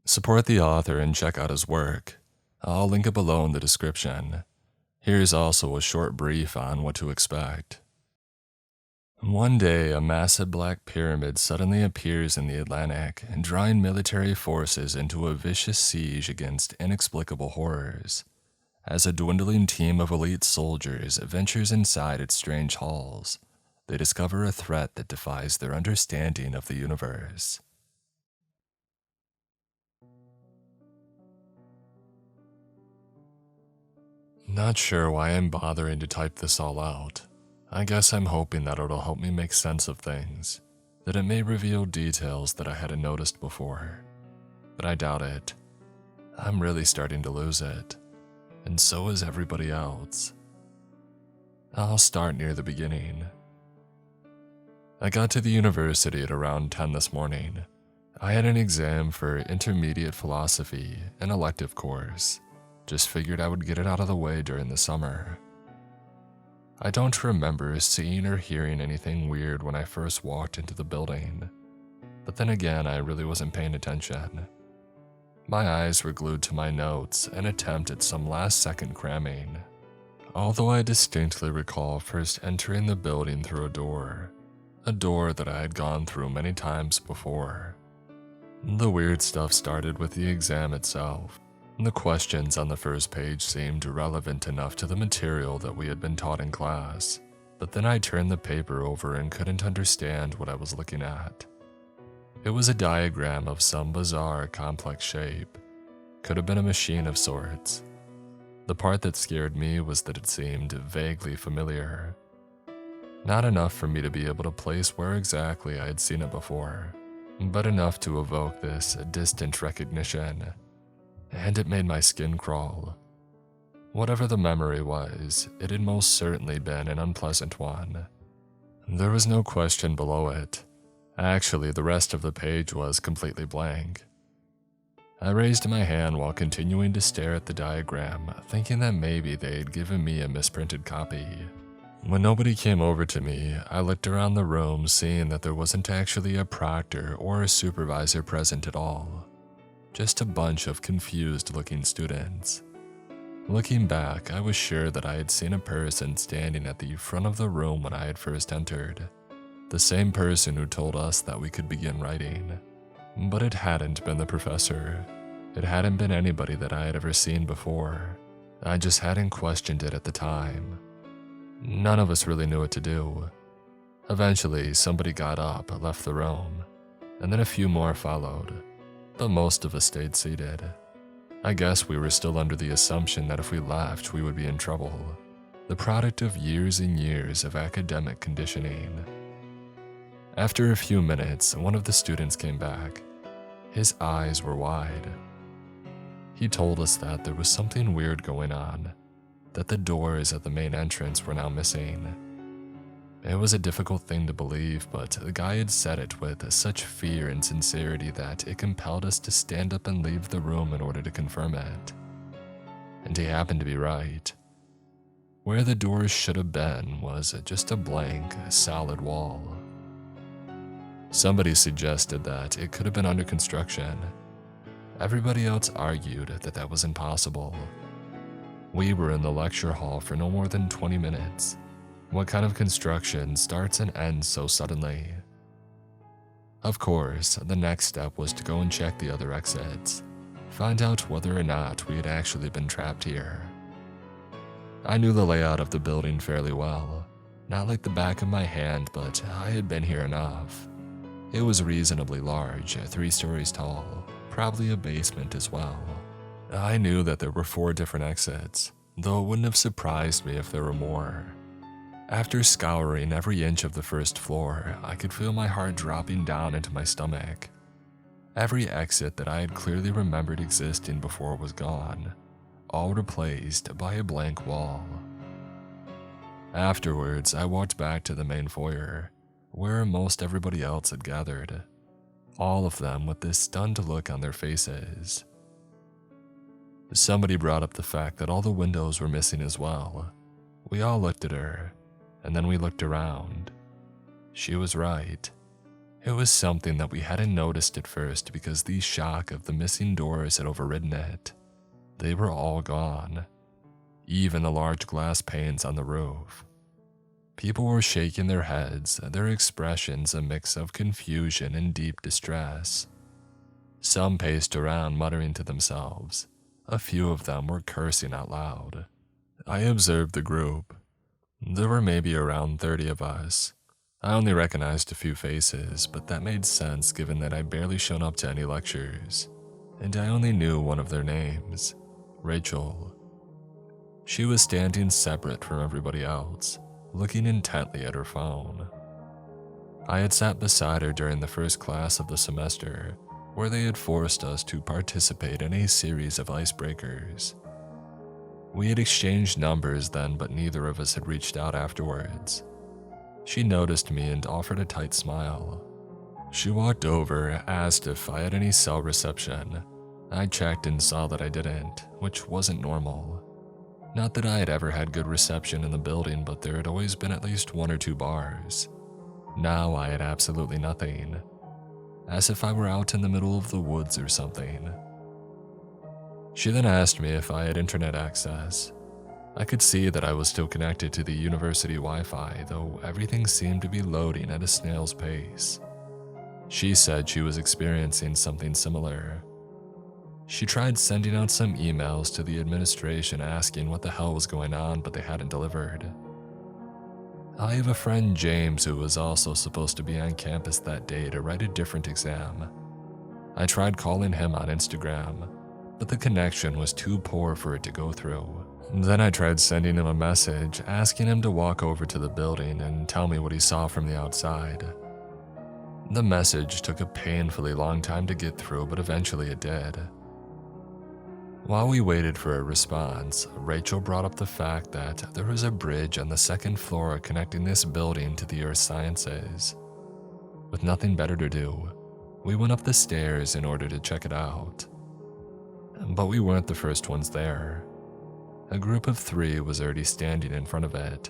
Support the author and check out his work. I'll link it below in the description. Here's also a short brief on what to expect. One day, a massive black pyramid suddenly appears in the Atlantic, drawing military forces into a vicious siege against inexplicable horrors. As a dwindling team of elite soldiers ventures inside its strange halls, they discover a threat that defies their understanding of the universe. Not sure why I'm bothering to type this all out. I guess I'm hoping that it'll help me make sense of things, that it may reveal details that I hadn't noticed before. But I doubt it. I'm really starting to lose it, and so is everybody else. I'll start near the beginning. I got to the university at around 10 this morning. I had an exam for intermediate philosophy, an elective course. Just figured I would get it out of the way during the summer. I don't remember seeing or hearing anything weird when I first walked into the building, but then again, I really wasn't paying attention. My eyes were glued to my notes, an attempt at some last-second cramming, although I distinctly recall first entering the building through a door that I had gone through many times before. The weird stuff started with the exam itself. The questions on the first page seemed relevant enough to the material that we had been taught in class, but then I turned the paper over and couldn't understand what I was looking at. It was a diagram of some bizarre, complex shape. Could have been a machine of sorts. The part that scared me was that it seemed vaguely familiar. Not enough for me to be able to place where exactly I had seen it before, but enough to evoke this distant recognition. And it made my skin crawl. Whatever the memory was, it had most certainly been an unpleasant one. There was no question below it. Actually, the rest of the page was completely blank. I raised my hand while continuing to stare at the diagram, thinking that maybe they had given me a misprinted copy. When nobody came over to me, I looked around the room, seeing that there wasn't actually a proctor or a supervisor present at all. Just a bunch of confused-looking students. Looking back, I was sure that I had seen a person standing at the front of the room when I had first entered. The same person who told us that we could begin writing. But it hadn't been the professor. It hadn't been anybody that I had ever seen before. I just hadn't questioned it at the time. None of us really knew what to do. Eventually, somebody got up, left the room, and then a few more followed. But most of us stayed seated. I guess we were still under the assumption that if we left, we would be in trouble. The product of years and years of academic conditioning. After a few minutes, one of the students came back. His eyes were wide. He told us that there was something weird going on, that the doors at the main entrance were now missing. It was a difficult thing to believe, but the guy had said it with such fear and sincerity that it compelled us to stand up and leave the room in order to confirm it. And he happened to be right. Where the doors should have been was just a blank, solid wall. Somebody suggested that it could have been under construction. Everybody else argued that that was impossible. We were in the lecture hall for no more than 20 minutes. What kind of construction starts and ends so suddenly? Of course, the next step was to go and check the other exits, find out whether or not we had actually been trapped here. I knew the layout of the building fairly well, not like the back of my hand, but I had been here enough. It was reasonably large, 3 stories tall, probably a basement as well. I knew that there were 4 different exits, though it wouldn't have surprised me if there were more. After scouring every inch of the first floor, I could feel my heart dropping down into my stomach. Every exit that I had clearly remembered existing before was gone, all replaced by a blank wall. Afterwards, I walked back to the main foyer, where most everybody else had gathered, all of them with this stunned look on their faces. Somebody brought up the fact that all the windows were missing as well. We all looked at her, and then we looked around. She was right. It was something that we hadn't noticed at first because the shock of the missing doors had overridden it. They were all gone, even the large glass panes on the roof. People were shaking their heads, their expressions a mix of confusion and deep distress. Some paced around muttering to themselves. A few of them were cursing out loud. I observed the group. There were maybe around 30 of us. I only recognized a few faces, but that made sense given that I'd barely shown up to any lectures, and I only knew one of their names, Rachel. She was standing separate from everybody else, looking intently at her phone. I had sat beside her during the first class of the semester, where they had forced us to participate in a series of icebreakers. We had exchanged numbers then, but neither of us had reached out afterwards. She noticed me and offered a tight smile. She walked over, asked if I had any cell reception. I checked and saw that I didn't, which wasn't normal. Not that I had ever had good reception in the building, but there had always been at least 1 or 2 bars. Now I had absolutely nothing, as if I were out in the middle of the woods or something. She then asked me if I had internet access. I could see that I was still connected to the university Wi-Fi, though everything seemed to be loading at a snail's pace. She said she was experiencing something similar. She tried sending out some emails to the administration asking what the hell was going on, but they hadn't delivered. I have a friend, James, who was also supposed to be on campus that day to write a different exam. I tried calling him on Instagram, but the connection was too poor for it to go through. Then I tried sending him a message asking him to walk over to the building and tell me what he saw from the outside. The message took a painfully long time to get through, but eventually it did. While we waited for a response, Rachel brought up the fact that there was a bridge on the 2nd floor connecting this building to the earth sciences. With nothing better to do, we went up the stairs in order to check it out. But we weren't the first ones there. A group of 3 was already standing in front of it.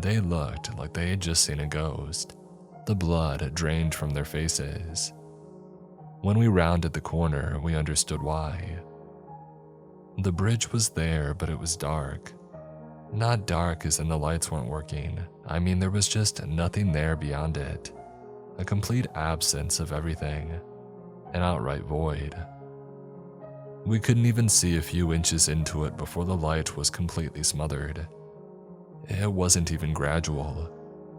They looked like they had just seen a ghost. The blood drained from their faces. When we rounded the corner, we understood why. The bridge was there, but it was dark. Not dark as in the lights weren't working. I mean, there was just nothing there beyond it. A complete absence of everything. An outright void. We couldn't even see a few inches into it before the light was completely smothered. It wasn't even gradual.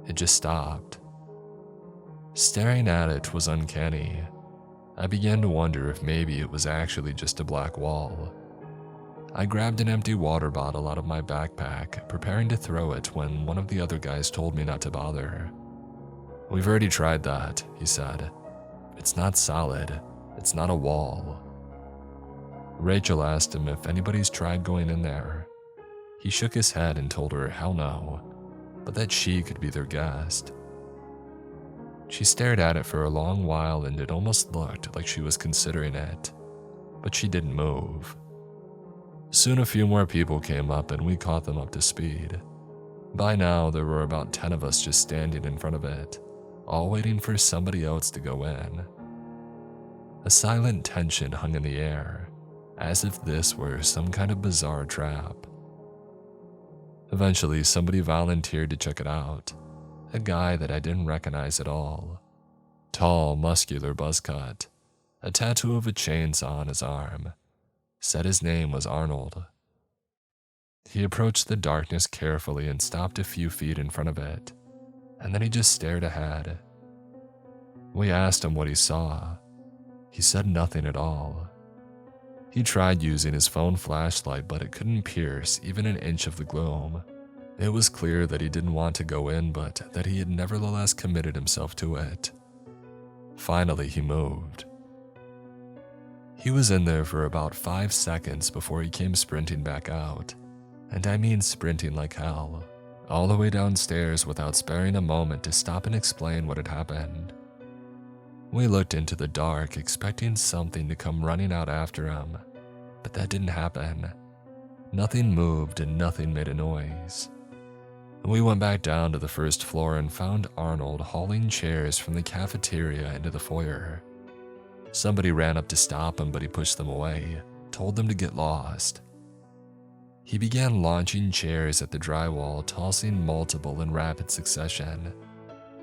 It just stopped. Staring at it was uncanny. I began to wonder if maybe it was actually just a black wall. I grabbed an empty water bottle out of my backpack, preparing to throw it when one of the other guys told me not to bother. "We've already tried that," he said. "It's not solid. It's not a wall." Rachel asked him if anybody's tried going in there. He shook his head and told her hell no, but that she could be their guest. She stared at it for a long while and it almost looked like she was considering it, but she didn't move. Soon a few more people came up and we caught them up to speed. By now there were about 10 of us just standing in front of it, all waiting for somebody else to go in. A silent tension hung in the air, as if this were some kind of bizarre trap. Eventually, somebody volunteered to check it out. A guy that I didn't recognize at all. Tall, muscular buzz cut, a tattoo of a chainsaw on his arm. Said his name was Arnold. He approached the darkness carefully and stopped a few feet in front of it, and then he just stared ahead. We asked him what he saw. He said nothing at all. He tried using his phone flashlight, but it couldn't pierce even an inch of the gloom. It was clear that he didn't want to go in, but that he had nevertheless committed himself to it. Finally, he moved. He was in there for about 5 seconds before he came sprinting back out. And I mean sprinting like hell, all the way downstairs without sparing a moment to stop and explain what had happened. We looked into the dark, expecting something to come running out after him, but that didn't happen. Nothing moved and nothing made a noise. We went back down to the first floor and found Arnold hauling chairs from the cafeteria into the foyer. Somebody ran up to stop him, but he pushed them away, told them to get lost. He began launching chairs at the drywall, tossing multiple in rapid succession,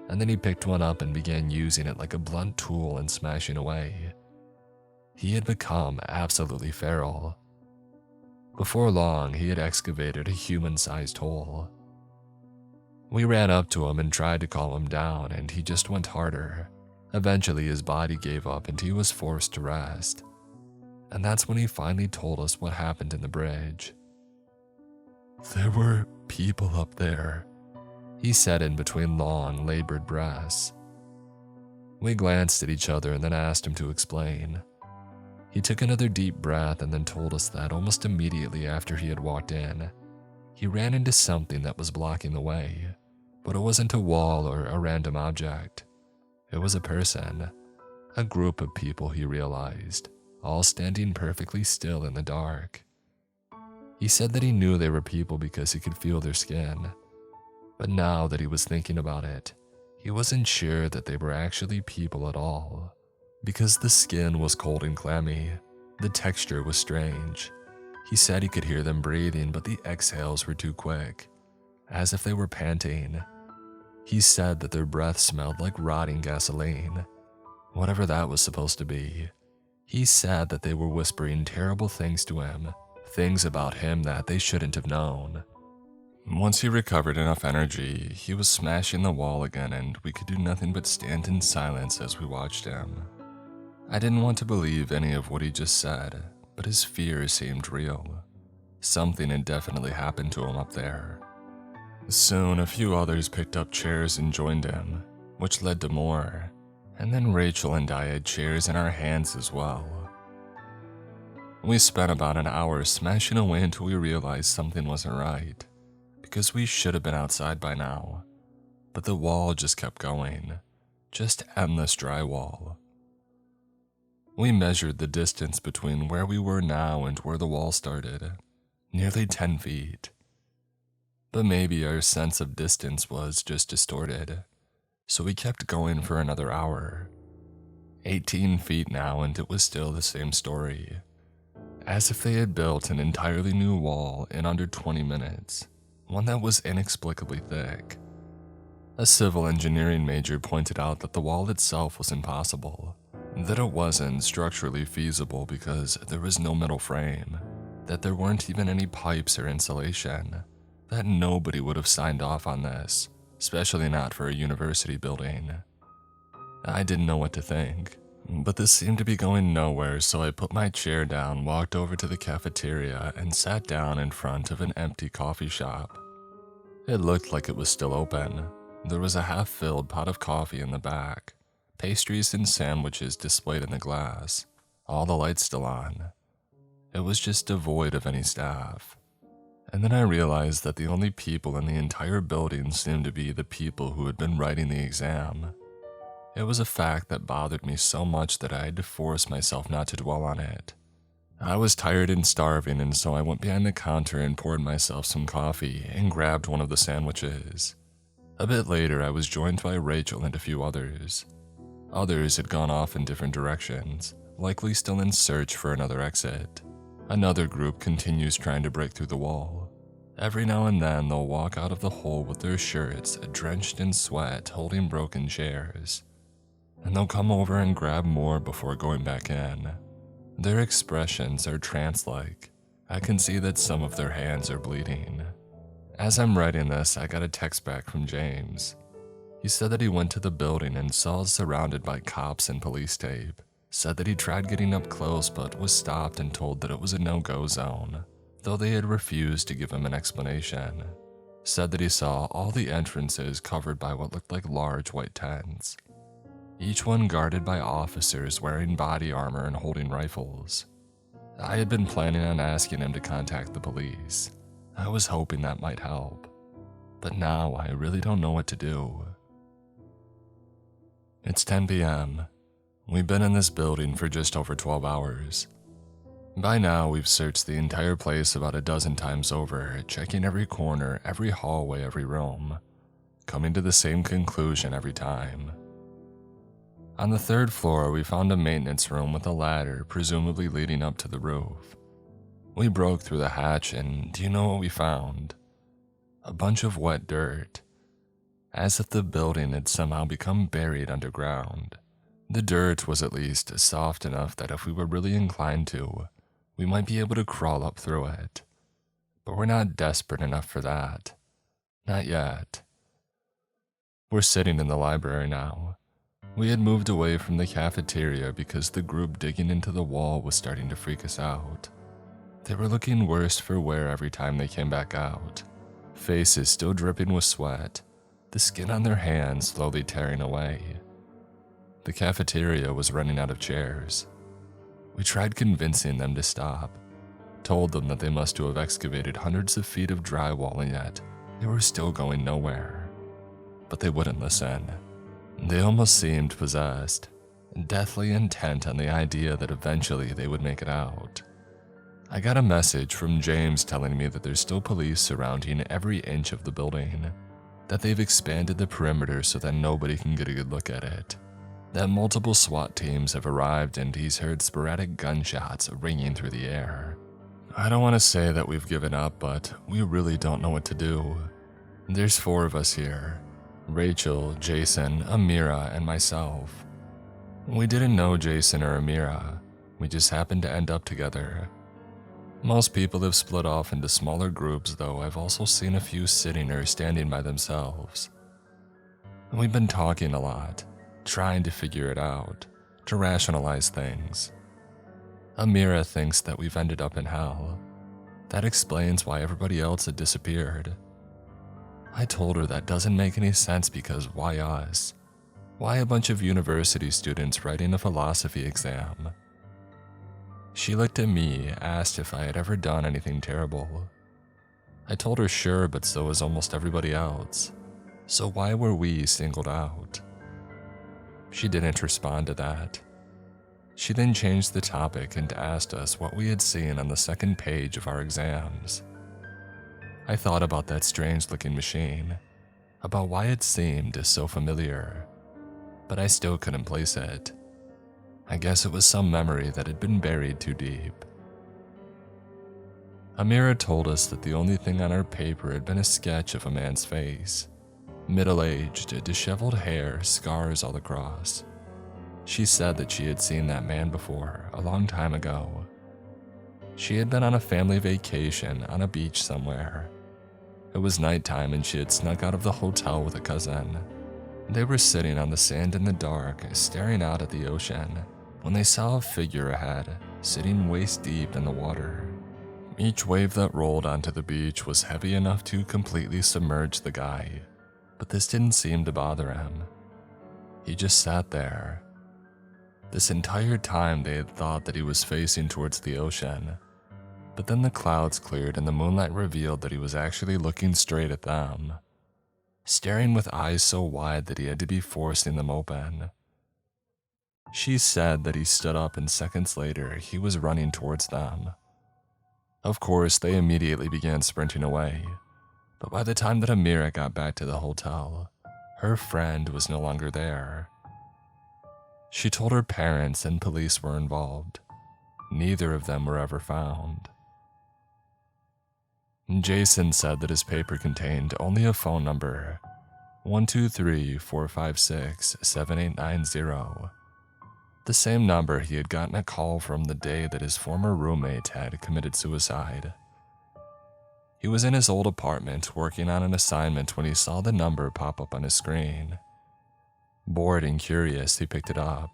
and then he picked one up and began using it like a blunt tool and smashing away. He had become absolutely feral. Before long, he had excavated a human-sized hole. We ran up to him and tried to calm him down, and he just went harder. Eventually, his body gave up and he was forced to rest. And that's when he finally told us what happened in the bridge. "There were people up there," he said in between long, labored breaths. We glanced at each other and then asked him to explain. He took another deep breath and then told us that almost immediately after he had walked in, he ran into something that was blocking the way. But it wasn't a wall or a random object. It was a person, a group of people, he realized, all standing perfectly still in the dark. He said that he knew they were people because he could feel their skin. But now that he was thinking about it, he wasn't sure that they were actually people at all. Because the skin was cold and clammy, the texture was strange. He said he could hear them breathing, but the exhales were too quick, as if they were panting. He said that their breath smelled like rotting gasoline, whatever that was supposed to be. He said that they were whispering terrible things to him, things about him that they shouldn't have known. Once he recovered enough energy, he was smashing the wall again, and we could do nothing but stand in silence as we watched him. I didn't want to believe any of what he just said, but his fear seemed real. Something had definitely happened to him up there. Soon, a few others picked up chairs and joined him, which led to more, and then Rachel and I had chairs in our hands as well. We spent about an hour smashing away until we realized something wasn't right, because we should have been outside by now. But the wall just kept going, just endless drywall. We measured the distance between where we were now and where the wall started, nearly 10 feet. But maybe our sense of distance was just distorted, so we kept going for another hour. 18 feet now, and it was still the same story. As if they had built an entirely new wall in under 20 minutes, one that was inexplicably thick. A civil engineering major pointed out that the wall itself was impossible, that it wasn't structurally feasible because there was no metal frame, that there weren't even any pipes or insulation, that nobody would have signed off on this, especially not for a university building. I didn't know what to think, but this seemed to be going nowhere, so I put my chair down, walked over to the cafeteria, and sat down in front of an empty coffee shop. It looked like it was still open. There was a half-filled pot of coffee in the back, pastries and sandwiches displayed in the glass, all the lights still on. It was just devoid of any staff. And then I realized that the only people in the entire building seemed to be the people who had been writing the exam. It was a fact that bothered me so much that I had to force myself not to dwell on it. I was tired and starving, and so I went behind the counter and poured myself some coffee and grabbed one of the sandwiches. A bit later, I was joined by Rachel and a few others. Others had gone off in different directions, likely still in search for another exit. Another group continues trying to break through the wall. Every now and then, they'll walk out of the hole with their shirts drenched in sweat, holding broken chairs. And they'll come over and grab more before going back in. Their expressions are trance-like. I can see that some of their hands are bleeding. As I'm writing this, I got a text back from James. He said that he went to the building and saw us surrounded by cops and police tape. Said that he tried getting up close but was stopped and told that it was a no-go zone, though they had refused to give him an explanation. Said that he saw all the entrances covered by what looked like large white tents, each one guarded by officers wearing body armor and holding rifles. I had been planning on asking him to contact the police. I was hoping that might help, but now I really don't know what to do. It's 10 p.m. We've been in this building for just over 12 hours. By now, we've searched the entire place about a dozen times over, checking every corner, every hallway, every room, coming to the same conclusion every time. On the third floor, we found a maintenance room with a ladder, presumably leading up to the roof. We broke through the hatch, and do you know what we found? A bunch of wet dirt, as if the building had somehow become buried underground. The dirt was at least soft enough that if we were really inclined to, we might be able to crawl up through it. But we're not desperate enough for that. Not yet. We're sitting in the library now. We had moved away from the cafeteria because the group digging into the wall was starting to freak us out. They were looking worse for wear every time they came back out. Faces still dripping with sweat, the skin on their hands slowly tearing away. The cafeteria was running out of chairs. We tried convincing them to stop, told them that they must have excavated hundreds of feet of drywall and yet they were still going nowhere. But they wouldn't listen. They almost seemed possessed, deathly intent on the idea that eventually they would make it out. I got a message from James telling me that there's still police surrounding every inch of the building, that they've expanded the perimeter so that nobody can get a good look at it, that multiple SWAT teams have arrived and he's heard sporadic gunshots ringing through the air. I don't want to say that we've given up, but we really don't know what to do. There's 4 of us here: Rachel, Jason, Amira, and myself. We didn't know Jason or Amira. We just happened to end up together. Most people have split off into smaller groups, though I've also seen a few sitting or standing by themselves. We've been talking a lot, trying to figure it out, to rationalize things. Amira thinks that we've ended up in hell. That explains why everybody else had disappeared. I told her that doesn't make any sense because why us? Why a bunch of university students writing a philosophy exam? She looked at me, asked if I had ever done anything terrible. I told her sure, but so was almost everybody else. So why were we singled out? She didn't respond to that. She then changed the topic and asked us what we had seen on the second page of our exams. I thought about that strange-looking machine, about why it seemed so familiar, but I still couldn't place it. I guess it was some memory that had been buried too deep. Amira told us that the only thing on our paper had been a sketch of a man's face. Middle-aged, disheveled hair, scars all across. She said that she had seen that man before, a long time ago. She had been on a family vacation on a beach somewhere. It was nighttime and she had snuck out of the hotel with a cousin. They were sitting on the sand in the dark, staring out at the ocean, when they saw a figure ahead, sitting waist-deep in the water. Each wave that rolled onto the beach was heavy enough to completely submerge the guy, but this didn't seem to bother him. He just sat there. This entire time they had thought that he was facing towards the ocean, but then the clouds cleared and the moonlight revealed that he was actually looking straight at them, staring with eyes so wide that he had to be forcing them open. She said that he stood up and seconds later he was running towards them. Of course, they immediately began sprinting away, but by the time that Amira got back to the hotel, her friend was no longer there. She told her parents and police were involved. Neither of them were ever found. Jason said that his paper contained only a phone number, 123-456-7890. The same number he had gotten a call from the day that his former roommate had committed suicide. He was in his old apartment working on an assignment when he saw the number pop up on his screen. Bored and curious, he picked it up.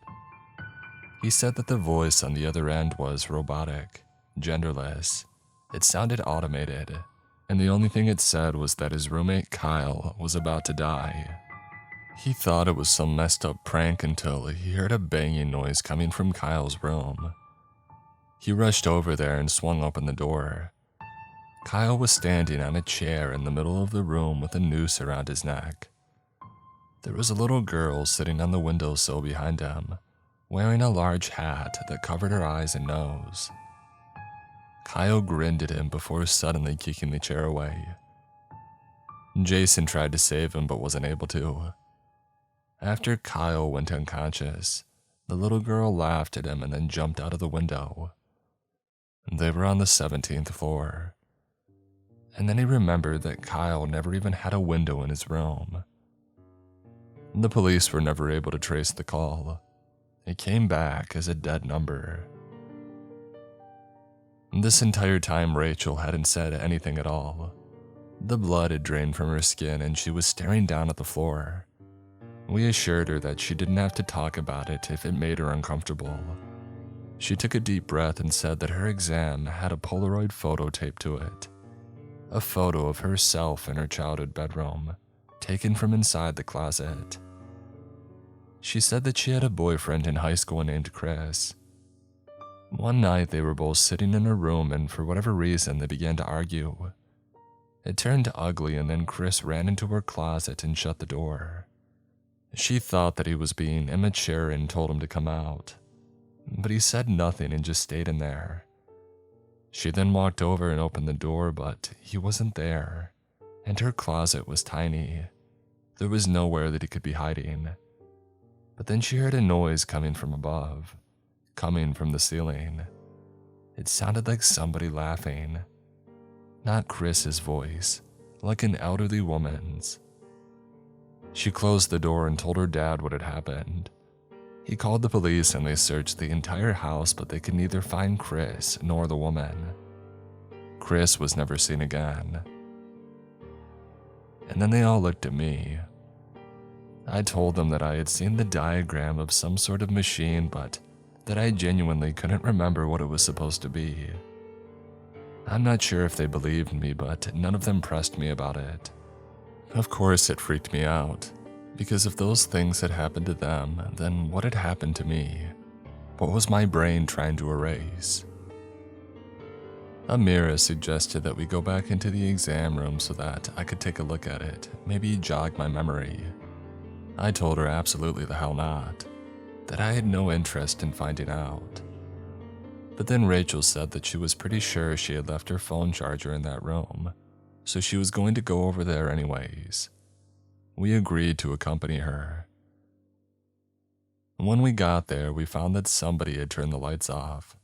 He said that the voice on the other end was robotic, genderless. It sounded automated, and the only thing it said was that his roommate Kyle was about to die. He thought it was some messed up prank until he heard a banging noise coming from Kyle's room. He rushed over there and swung open the door. Kyle was standing on a chair in the middle of the room with a noose around his neck. There was a little girl sitting on the windowsill behind him, wearing a large hat that covered her eyes and nose. Kyle grinned at him before suddenly kicking the chair away. Jason tried to save him but wasn't able to. After Kyle went unconscious, the little girl laughed at him and then jumped out of the window. They were on the 17th floor. And then he remembered that Kyle never even had a window in his room. The police were never able to trace the call. It came back as a dead number. This entire time, Rachel hadn't said anything at all. The blood had drained from her skin and she was staring down at the floor. We assured her that she didn't have to talk about it if it made her uncomfortable. She took a deep breath and said that her exam had a Polaroid photo taped to it. A photo of herself in her childhood bedroom, taken from inside the closet. She said that she had a boyfriend in high school named Chris. One night they were both sitting in her room and for whatever reason they began to argue. It turned ugly and then Chris ran into her closet and shut the door. She thought that he was being immature and told him to come out. But he said nothing and just stayed in there. She then walked over and opened the door, but he wasn't there, and her closet was tiny. There was nowhere that he could be hiding. But then she heard a noise coming from above, coming from the ceiling. It sounded like somebody laughing. Not Chris's voice, like an elderly woman's. She closed the door and told her dad what had happened. He called the police and they searched the entire house, but they could neither find Chris nor the woman. Chris was never seen again. And then they all looked at me. I told them that I had seen the diagram of some sort of machine, but that I genuinely couldn't remember what it was supposed to be. I'm not sure if they believed me, but none of them pressed me about it. Of course it freaked me out. Because if those things had happened to them, then what had happened to me? What was my brain trying to erase? Amira suggested that we go back into the exam room so that I could take a look at it, maybe jog my memory. I told her absolutely the hell not, that I had no interest in finding out. But then Rachel said that she was pretty sure she had left her phone charger in that room, so she was going to go over there anyways. We agreed to accompany her. When we got there, we found that somebody had turned the lights off.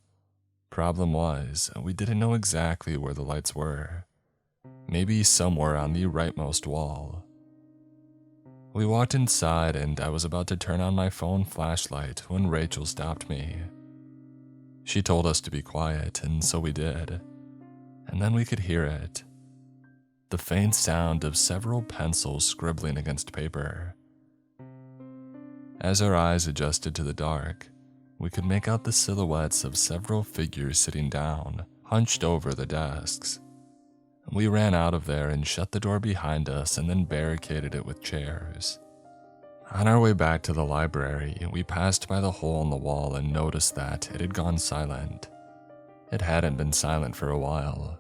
Problem was, we didn't know exactly where the lights were. Maybe somewhere on the rightmost wall. We walked inside and I was about to turn on my phone flashlight when Rachel stopped me. She told us to be quiet, and so we did. And then we could hear it. The faint sound of several pencils scribbling against paper. As our eyes adjusted to the dark, we could make out the silhouettes of several figures sitting down, hunched over the desks. We ran out of there and shut the door behind us and then barricaded it with chairs. On our way back to the library, we passed by the hole in the wall and noticed that it had gone silent. It hadn't been silent for a while.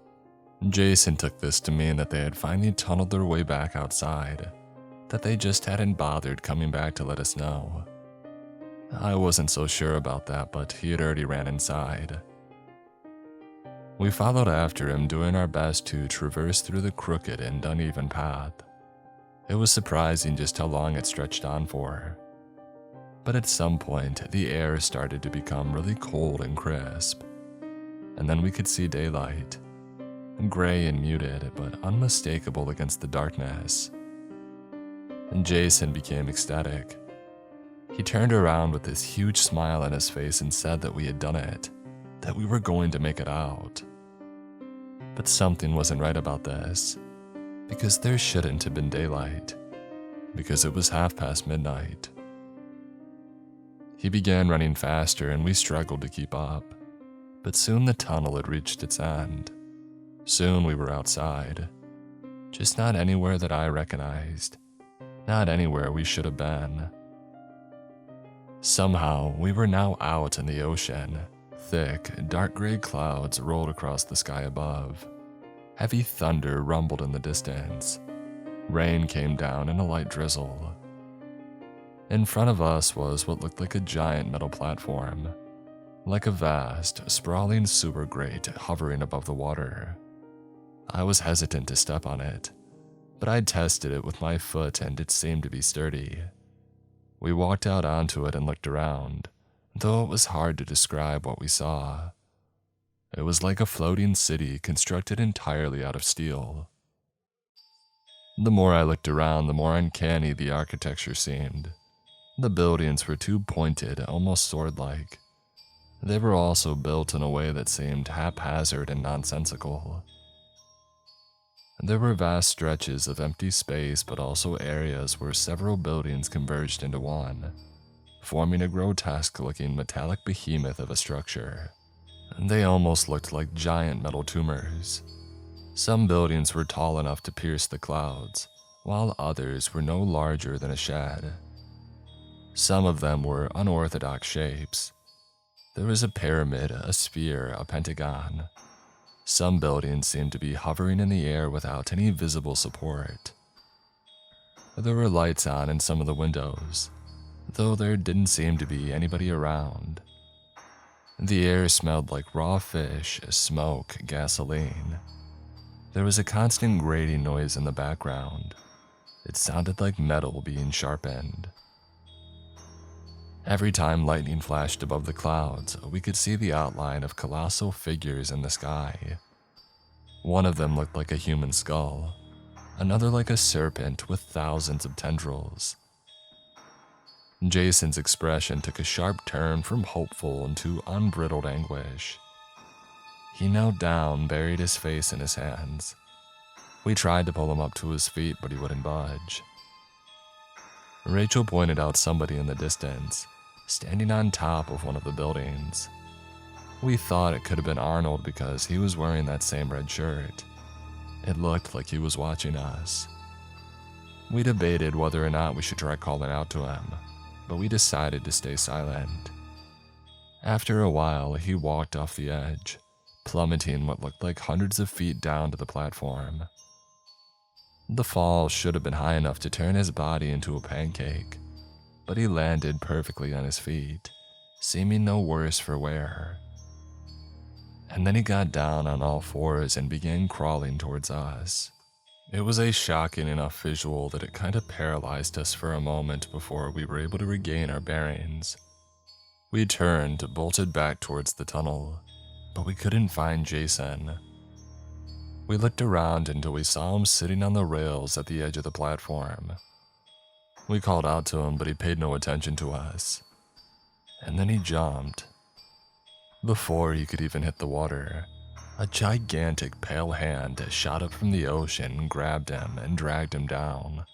Jason took this to mean that they had finally tunneled their way back outside, that they just hadn't bothered coming back to let us know. I wasn't so sure about that, but he had already ran inside. We followed after him, doing our best to traverse through the crooked and uneven path. It was surprising just how long it stretched on for. But at some point, the air started to become really cold and crisp, and then we could see daylight. Gray and muted, but unmistakable against the darkness. And Jason became ecstatic. He turned around with this huge smile on his face and said that we had done it, that we were going to make it out. But something wasn't right about this, because there shouldn't have been daylight, because it was midnight. He began running faster and we struggled to keep up, but soon the tunnel had reached its end. Soon we were outside, just not anywhere that I recognized, not anywhere we should have been. Somehow, we were now out in the ocean. Thick, dark gray clouds rolled across the sky above. Heavy thunder rumbled in the distance. Rain came down in a light drizzle. In front of us was what looked like a giant metal platform. like a vast, sprawling super grate hovering above the water. I was hesitant to step on it, but I tested it with my foot and it seemed to be sturdy. We walked out onto it and looked around, though it was hard to describe what we saw. It was like a floating city constructed entirely out of steel. The more I looked around, the more uncanny the architecture seemed. The buildings were too pointed, almost sword-like. They were also built in a way that seemed haphazard and nonsensical. There were vast stretches of empty space, but also areas where several buildings converged into one, forming a grotesque-looking metallic behemoth of a structure. They almost looked like giant metal tumors. Some buildings were tall enough to pierce the clouds, while others were no larger than a shed. Some of them were unorthodox shapes. There was a pyramid, a sphere, a pentagon. Some buildings seemed to be hovering in the air without any visible support. There were lights on in some of the windows, though there didn't seem to be anybody around. The air smelled like raw fish, smoke, gasoline. There was a constant grating noise in the background. It sounded like metal being sharpened. Every time lightning flashed above the clouds, we could see the outline of colossal figures in the sky. One of them looked like a human skull, another like a serpent with thousands of tendrils. Jason's expression took a sharp turn from hopeful into unbridled anguish. He knelt down, buried his face in his hands. We tried to pull him up to his feet, but he wouldn't budge. Rachel pointed out somebody in the distance, standing on top of one of the buildings. We thought it could have been Arnold because he was wearing that same red shirt. It looked like he was watching us. We debated whether or not we should try calling out to him, but we decided to stay silent. After a while, he walked off the edge, plummeting what looked like hundreds of feet down to the platform. The fall should have been high enough to turn his body into a pancake, but he landed perfectly on his feet, seeming no worse for wear. And then he got down on all fours and began crawling towards us. It was a shocking enough visual that it kind of paralyzed us for a moment before we were able to regain our bearings. We turned, bolted back towards the tunnel, but we couldn't find Jason. We looked around until we saw him sitting on the rails at the edge of the platform. We called out to him, but he paid no attention to us. And then he jumped. Before he could even hit the water, a gigantic pale hand shot up from the ocean, grabbed him, and dragged him down.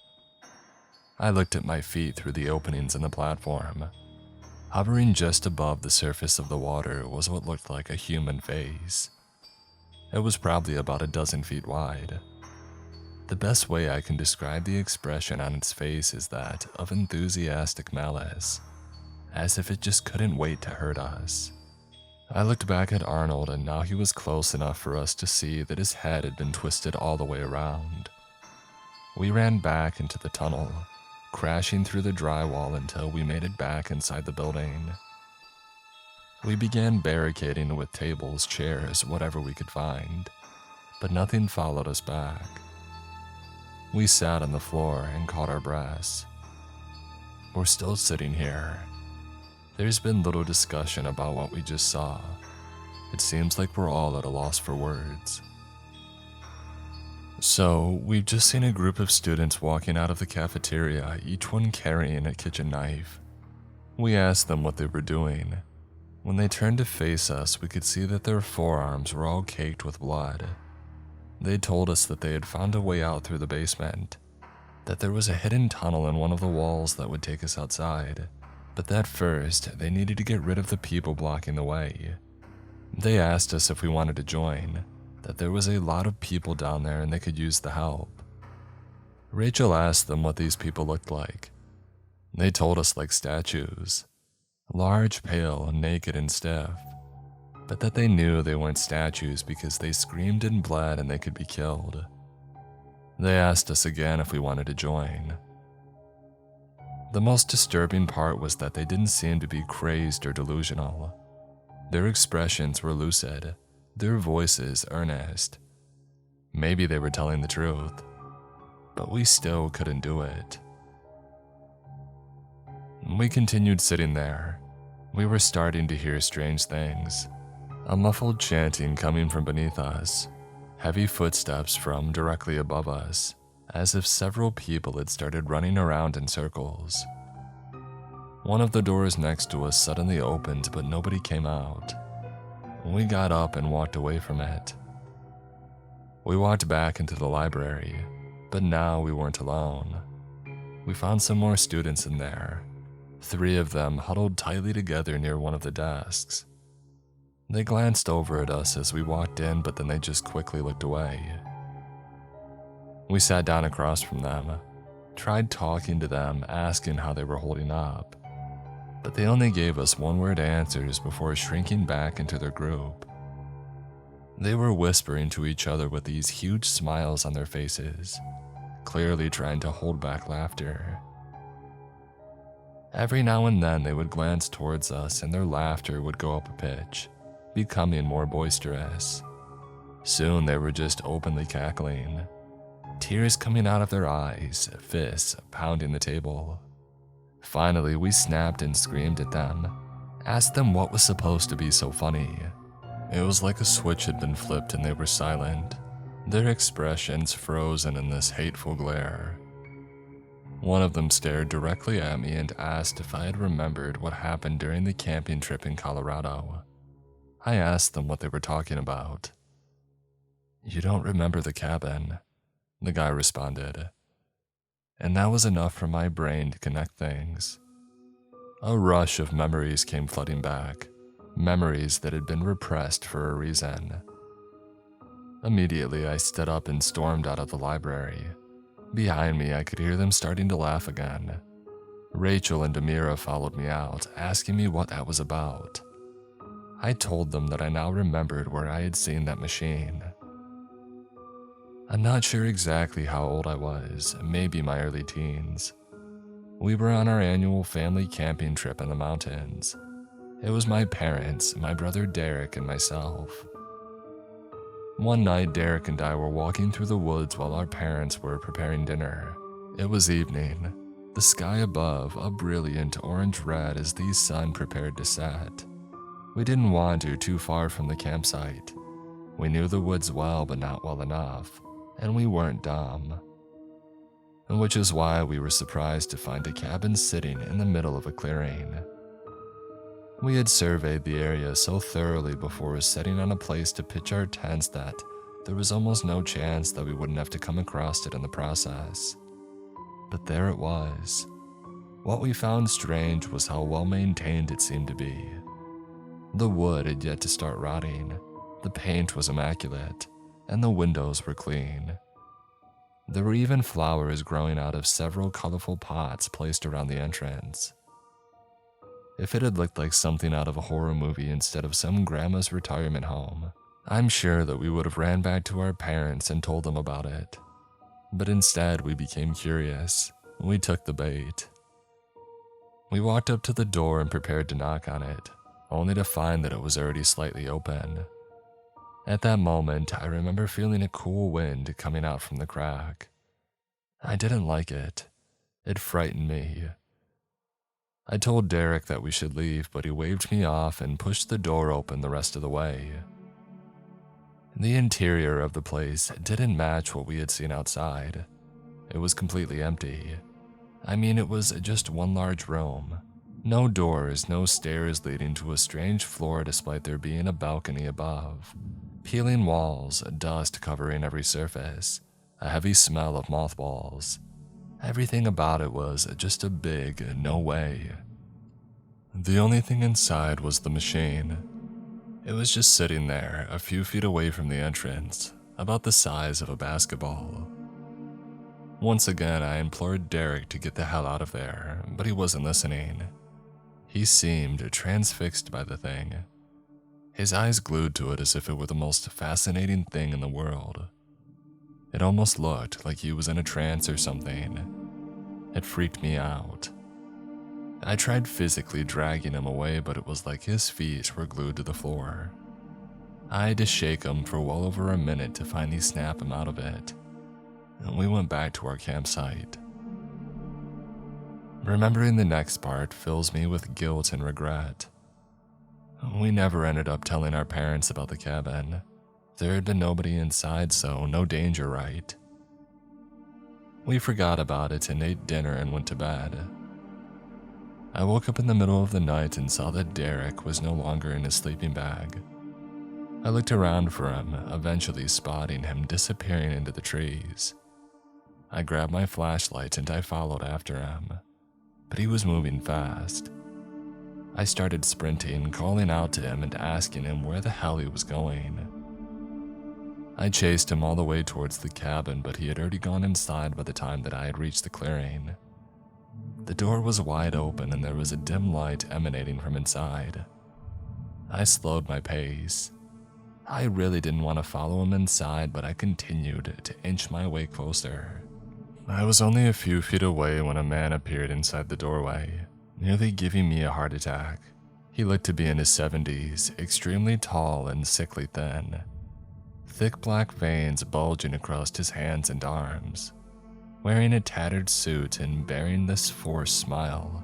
I looked at my feet through the openings in the platform. Hovering just above the surface of the water was what looked like a human face. It was probably about a dozen feet wide. The best way I can describe the expression on its face is that of enthusiastic malice, as if it just couldn't wait to hurt us. I looked back at Arnold, and now he was close enough for us to see that his head had been twisted all the way around. We ran back into the tunnel, crashing through the drywall until we made it back inside the building. We began barricading with tables, chairs, whatever we could find, but nothing followed us back. We sat on the floor and caught our breaths. We're still sitting here. There's been little discussion about what we just saw. It seems like we're all at a loss for words. So, we've just seen a group of students walking out of the cafeteria, each one carrying a kitchen knife. We asked them what they were doing. When they turned to face us, we could see that their forearms were all caked with blood. They told us that they had found a way out through the basement, that there was a hidden tunnel in one of the walls that would take us outside, but that first they needed to get rid of the people blocking the way. They asked us if we wanted to join, that there was a lot of people down there and they could use the help. Rachel asked them what these people looked like. They told us like statues, large, pale, naked, and stiff, but that they knew they weren't statues because they screamed and bled and they could be killed. They asked us again if we wanted to join. The most disturbing part was that they didn't seem to be crazed or delusional. Their expressions were lucid, their voices earnest. Maybe they were telling the truth, but we still couldn't do it. We continued sitting there. We were starting to hear strange things. A muffled chanting coming from beneath us, heavy footsteps from directly above us, as if several people had started running around in circles. One of the doors next to us suddenly opened, but nobody came out. We got up and walked away from it. We walked back into the library, but now we weren't alone. We found some more students in there, 3 of them huddled tightly together near one of the desks. They glanced over at us as we walked in, but then they just quickly looked away. We sat down across from them, tried talking to them, asking how they were holding up, but they only gave us one-word answers before shrinking back into their group. They were whispering to each other with these huge smiles on their faces, clearly trying to hold back laughter. Every now and then they would glance towards us and their laughter would go up a pitch, becoming more boisterous. Soon they were just openly cackling, tears coming out of their eyes, fists pounding the table. Finally, we snapped and screamed at them, asked them what was supposed to be so funny. It was like a switch had been flipped and they were silent, their expressions frozen in this hateful glare. One of them stared directly at me and asked if I had remembered what happened during the camping trip in Colorado. I asked them what they were talking about. "You don't remember the cabin," the guy responded. And that was enough for my brain to connect things. A rush of memories came flooding back, memories that had been repressed for a reason. Immediately, I stood up and stormed out of the library. Behind me, I could hear them starting to laugh again. Rachel and Amira followed me out, asking me what that was about. I told them that I now remembered where I had seen that machine. I'm not sure exactly how old I was, maybe my early teens. We were on our annual family camping trip in the mountains. It was my parents, my brother Derek, and myself. One night, Derek and I were walking through the woods while our parents were preparing dinner. It was evening, the sky above a brilliant orange-red as the sun prepared to set. We didn't wander too far from the campsite. We knew the woods well, but not well enough, and we weren't dumb. Which is why we were surprised to find a cabin sitting in the middle of a clearing. We had surveyed the area so thoroughly before setting on a place to pitch our tents that there was almost no chance that we wouldn't have to come across it in the process. But there it was. What we found strange was how well maintained it seemed to be. The wood had yet to start rotting, the paint was immaculate, and the windows were clean. There were even flowers growing out of several colorful pots placed around the entrance. If it had looked like something out of a horror movie instead of some grandma's retirement home, I'm sure that we would have ran back to our parents and told them about it. But instead, we became curious. We took the bait. We walked up to the door and prepared to knock on it, only to find that it was already slightly open. At that moment, I remember feeling a cool wind coming out from the crack. I didn't like it. It frightened me. I told Derek that we should leave, but he waved me off and pushed the door open the rest of the way. The interior of the place didn't match what we had seen outside. It was completely empty. I mean, it was just one large room. No doors, no stairs leading to a strange floor despite there being a balcony above. Peeling walls, dust covering every surface, a heavy smell of mothballs. Everything about it was just a big no way. The only thing inside was the machine. It was just sitting there, a few feet away from the entrance, about the size of a basketball. Once again, I implored Derek to get the hell out of there, but he wasn't listening. He seemed transfixed by the thing, his eyes glued to it as if it were the most fascinating thing in the world. It almost looked like he was in a trance or something. It freaked me out. I tried physically dragging him away, but it was like his feet were glued to the floor. I had to shake him for well over a minute to finally snap him out of it, and we went back to our campsite. Remembering the next part fills me with guilt and regret. We never ended up telling our parents about the cabin. There had been nobody inside, so no danger, right? We forgot about it and ate dinner and went to bed. I woke up in the middle of the night and saw that Derek was no longer in his sleeping bag. I looked around for him, eventually spotting him disappearing into the trees. I grabbed my flashlight and I followed after him, but he was moving fast. I started sprinting, calling out to him and asking him where the hell he was going. I chased him all the way towards the cabin, but he had already gone inside by the time that I had reached the clearing. The door was wide open and there was a dim light emanating from inside. I slowed my pace. I really didn't want to follow him inside, but I continued to inch my way closer. I was only a few feet away when a man appeared inside the doorway, nearly giving me a heart attack. He looked to be in his 70s, extremely tall and sickly thin. Thick black veins bulging across his hands and arms. Wearing a tattered suit and bearing this forced smile,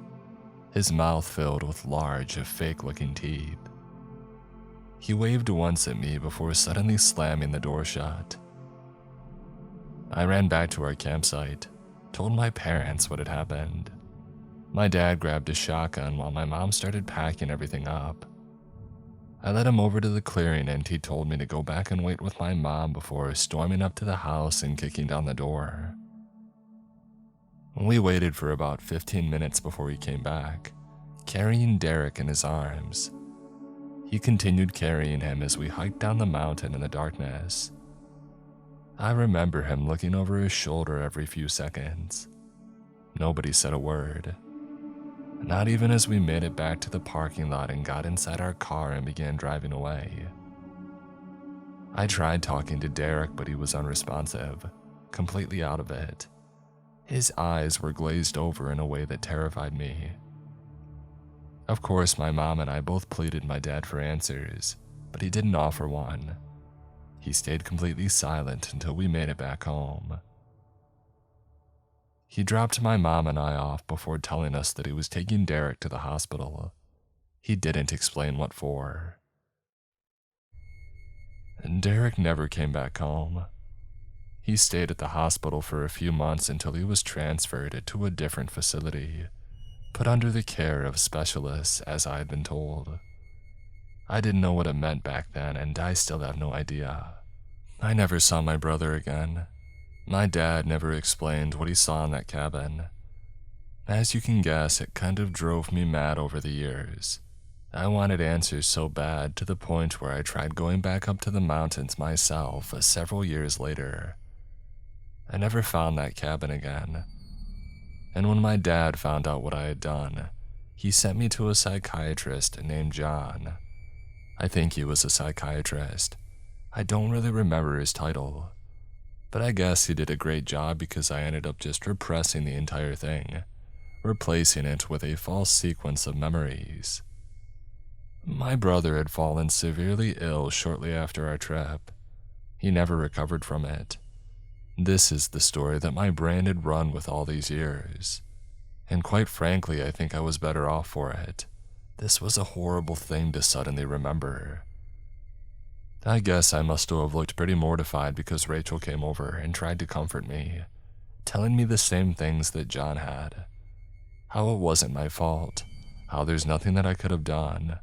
his mouth filled with large, fake-looking teeth. He waved once at me before suddenly slamming the door shut. I ran back to our campsite, told my parents what had happened. My dad grabbed a shotgun while my mom started packing everything up. I led him over to the clearing and he told me to go back and wait with my mom before storming up to the house and kicking down the door. We waited for about 15 minutes before he came back, carrying Derek in his arms. He continued carrying him as we hiked down the mountain in the darkness. I remember him looking over his shoulder every few seconds. Nobody said a word. Not even as we made it back to the parking lot and got inside our car and began driving away. I tried talking to Derek, but he was unresponsive, completely out of it. His eyes were glazed over in a way that terrified me. Of course, my mom and I both pleaded my dad for answers, but he didn't offer one. He stayed completely silent until we made it back home. He dropped my mom and I off before telling us that he was taking Derek to the hospital. He didn't explain what for. And Derek never came back home. He stayed at the hospital for a few months until he was transferred to a different facility, put under the care of specialists, as I had been told. I didn't know what it meant back then, and I still have no idea. I never saw my brother again. My dad never explained what he saw in that cabin. As you can guess, it kind of drove me mad over the years. I wanted answers so bad to the point where I tried going back up to the mountains myself several years later. I never found that cabin again. And when my dad found out what I had done, he sent me to a psychiatrist named John. I think he was a psychiatrist. I don't really remember his title. But I guess he did a great job because I ended up just repressing the entire thing, replacing it with a false sequence of memories. My brother had fallen severely ill shortly after our trip. He never recovered from it. This is the story that my brain had run with all these years. And quite frankly, I think I was better off for it. This was a horrible thing to suddenly remember. I guess I must have looked pretty mortified because Rachel came over and tried to comfort me, telling me the same things that John had. How it wasn't my fault, how there's nothing that I could have done.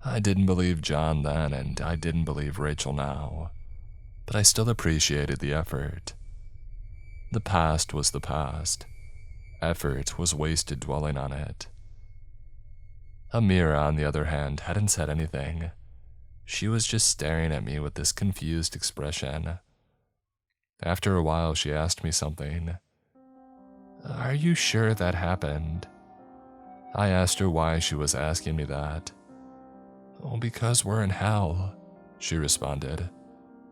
I didn't believe John then, and I didn't believe Rachel now. But I still appreciated the effort. The past was the past. Effort was wasted dwelling on it. Amira, on the other hand, hadn't said anything. She was just staring at me with this confused expression. After a while, she asked me something. "Are you sure that happened?" I asked her why she was asking me that. "Oh, because we're in hell," she responded.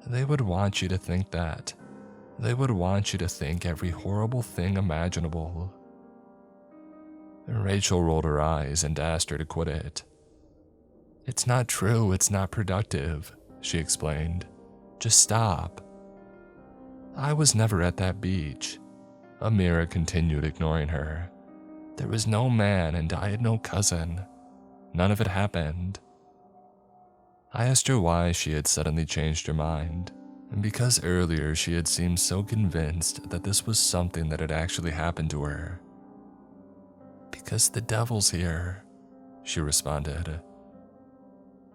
"They would want you to think that. They would want you to think every horrible thing imaginable." Rachel rolled her eyes and asked her to quit it. "It's not true, it's not productive," she explained. "Just stop." "I was never at that beach." Amira continued, ignoring her. "There was no man and I had no cousin. None of it happened." I asked her why she had suddenly changed her mind, and because earlier she had seemed so convinced that this was something that had actually happened to her. "Because the devil's here," she responded.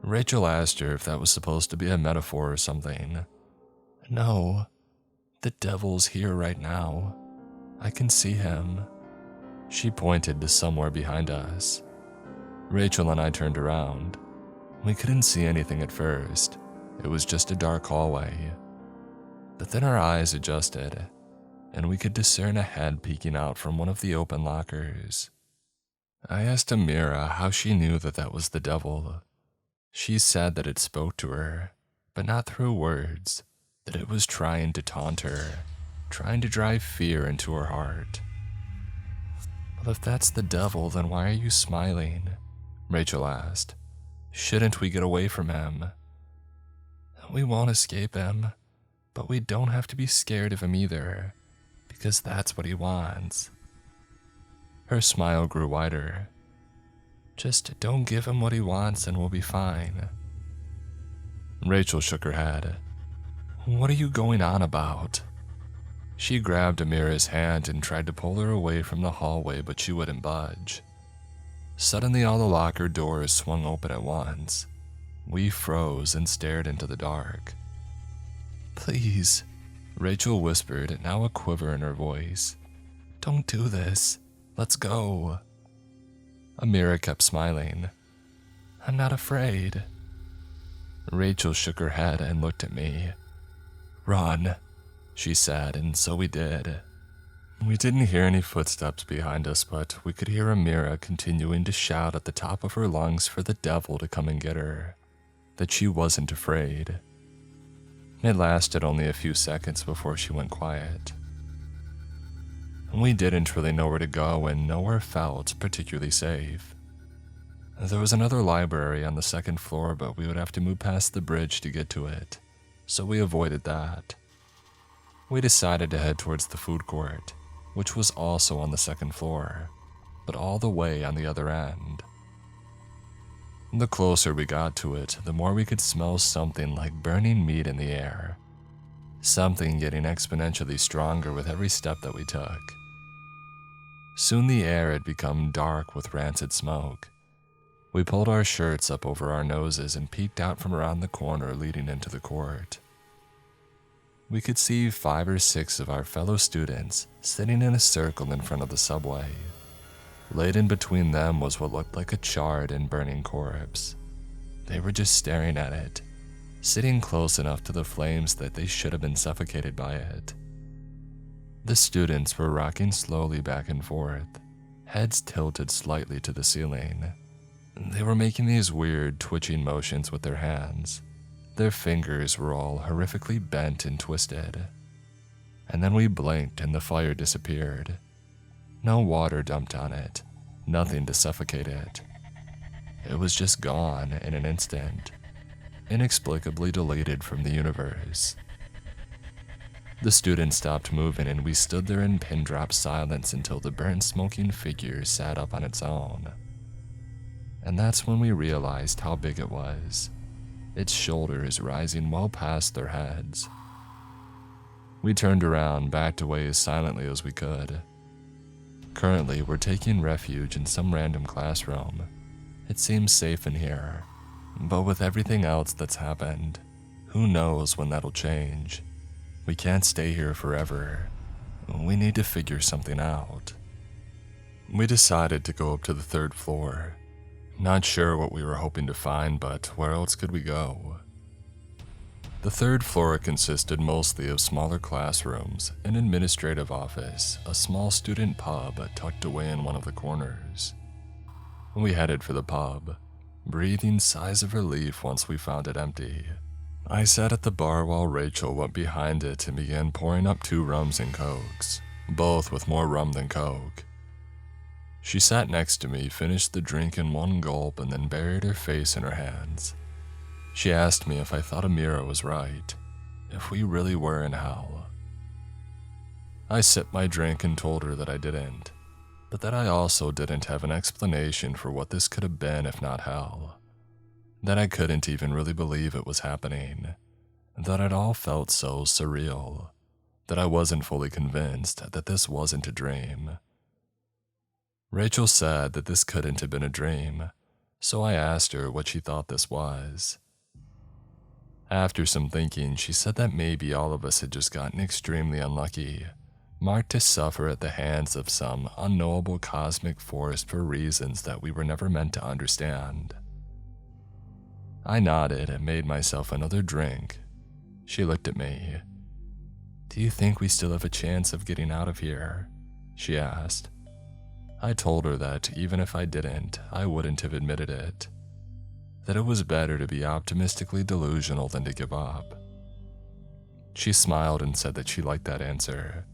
Rachel asked her if that was supposed to be a metaphor or something. "No, the devil's here right now. I can see him." She pointed to somewhere behind us. Rachel and I turned around. We couldn't see anything at first. It was just a dark hallway. But then our eyes adjusted, and we could discern a head peeking out from one of the open lockers. I asked Amira how she knew that that was the devil. She said that it spoke to her, but not through words, that it was trying to taunt her, trying to drive fear into her heart. "Well, if that's the devil, then why are you smiling?" Rachel asked. "Shouldn't we get away from him?" "We won't escape him, but we don't have to be scared of him either, because that's what he wants." Her smile grew wider. "Just don't give him what he wants and we'll be fine." Rachel shook her head. "What are you going on about?" She grabbed Amira's hand and tried to pull her away from the hallway, but she wouldn't budge. Suddenly, all the locker doors swung open at once. We froze and stared into the dark. "Please," Rachel whispered, now a quiver in her voice. "Don't do this. Let's go." Amira kept smiling. "I'm not afraid." Rachel shook her head and looked at me. "Run," she said, and so we did. We didn't hear any footsteps behind us, but we could hear Amira continuing to shout at the top of her lungs for the devil to come and get her, that she wasn't afraid. It lasted only a few seconds before she went quiet. We didn't really know where to go and nowhere felt particularly safe. There was another library on the second floor, but we would have to move past the bridge to get to it, so we avoided that. We decided to head towards the food court, which was also on the second floor, but all the way on the other end. The closer we got to it, the more we could smell something like burning meat in the air, something getting exponentially stronger with every step that we took. Soon the air had become dark with rancid smoke. We pulled our shirts up over our noses and peeked out from around the corner leading into the court. We could see 5 or 6 of our fellow students sitting in a circle in front of the subway. Laid in between them was what looked like a charred and burning corpse. They were just staring at it, sitting close enough to the flames that they should have been suffocated by it. The students were rocking slowly back and forth, heads tilted slightly to the ceiling. They were making these weird twitching motions with their hands. Their fingers were all horrifically bent and twisted. And then we blinked and the fire disappeared. No water dumped on it, nothing to suffocate it. It was just gone in an instant, inexplicably deleted from the universe. The students stopped moving and we stood there in pin-drop silence until the burnt smoking figure sat up on its own. And that's when we realized how big it was, its shoulders rising well past their heads. We turned around, backed away as silently as we could. Currently, we're taking refuge in some random classroom. It seems safe in here, but with everything else that's happened, who knows when that'll change. We can't stay here forever. We need to figure something out. We decided to go up to the 3rd floor. Not sure what we were hoping to find, but where else could we go? The 3rd floor consisted mostly of smaller classrooms, an administrative office, a small student pub tucked away in one of the corners. We headed for the pub, breathing sighs of relief once we found it empty. I sat at the bar while Rachel went behind it and began pouring up 2 rums and cokes, both with more rum than coke. She sat next to me, finished the drink in one gulp, and then buried her face in her hands. She asked me if I thought Amira was right, if we really were in hell. I sipped my drink and told her that I didn't, but that I also didn't have an explanation for what this could have been if not hell. That I couldn't even really believe it was happening, that it all felt so surreal, that I wasn't fully convinced that this wasn't a dream. Rachel said that this couldn't have been a dream, so I asked her what she thought this was. After some thinking, she said that maybe all of us had just gotten extremely unlucky, marked to suffer at the hands of some unknowable cosmic force for reasons that we were never meant to understand. I nodded and made myself another drink. She looked at me. "Do you think we still have a chance of getting out of here?" she asked. I told her that even if I didn't, I wouldn't have admitted it. That it was better to be optimistically delusional than to give up. She smiled and said that she liked that answer,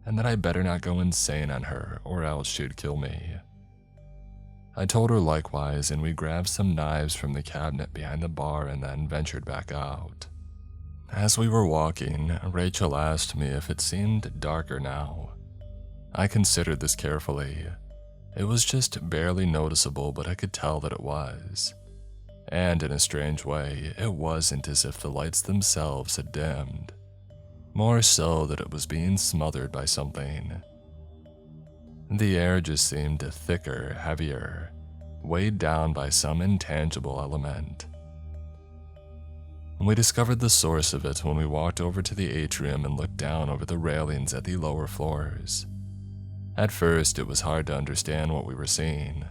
and that I better not go insane on her or else she'd kill me. I told her likewise, and we grabbed some knives from the cabinet behind the bar and then ventured back out. As we were walking, Rachel asked me if it seemed darker now. I considered this carefully. It was just barely noticeable, but I could tell that it was. And in a strange way, it wasn't as if the lights themselves had dimmed. More so that it was being smothered by something. The air just seemed thicker, heavier, weighed down by some intangible element. We discovered the source of it when we walked over to the atrium and looked down over the railings at the lower floors. At first, it was hard to understand what we were seeing.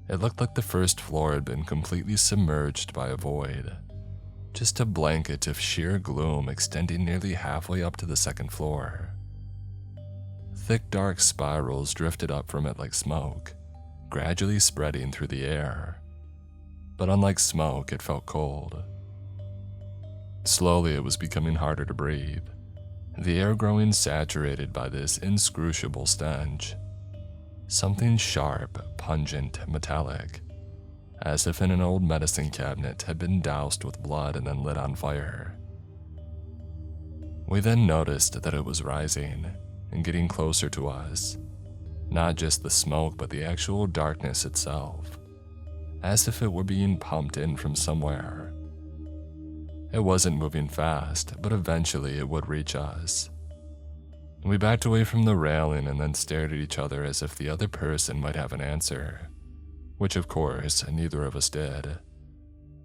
It looked like the first floor had been completely submerged by a void. Just a blanket of sheer gloom extending nearly halfway up to the second floor. Thick dark spirals drifted up from it like smoke, gradually spreading through the air. But unlike smoke, it felt cold. Slowly, it was becoming harder to breathe, the air growing saturated by this inscrutable stench. Something sharp, pungent, metallic, as if in an old medicine cabinet had been doused with blood and then lit on fire. We then noticed that it was rising and getting closer to us. Not just the smoke, but the actual darkness itself, as if it were being pumped in from somewhere. It wasn't moving fast, but eventually it would reach us. We backed away from the railing and then stared at each other as if the other person might have an answer, which of course neither of us did.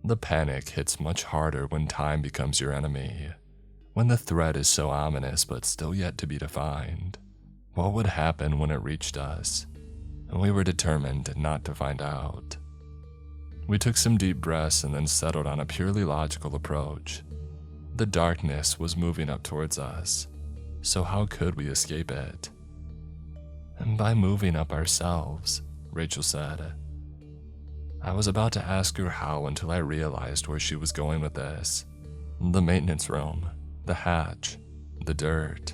The panic hits much harder when time becomes your enemy, when the threat is so ominous but still yet to be defined. What would happen when it reached us? We were determined not to find out. We took some deep breaths and then settled on a purely logical approach. The darkness was moving up towards us, so how could we escape it? "And by moving up ourselves," Rachel said. I was about to ask her how until I realized where she was going with this. The maintenance room, the hatch, the dirt.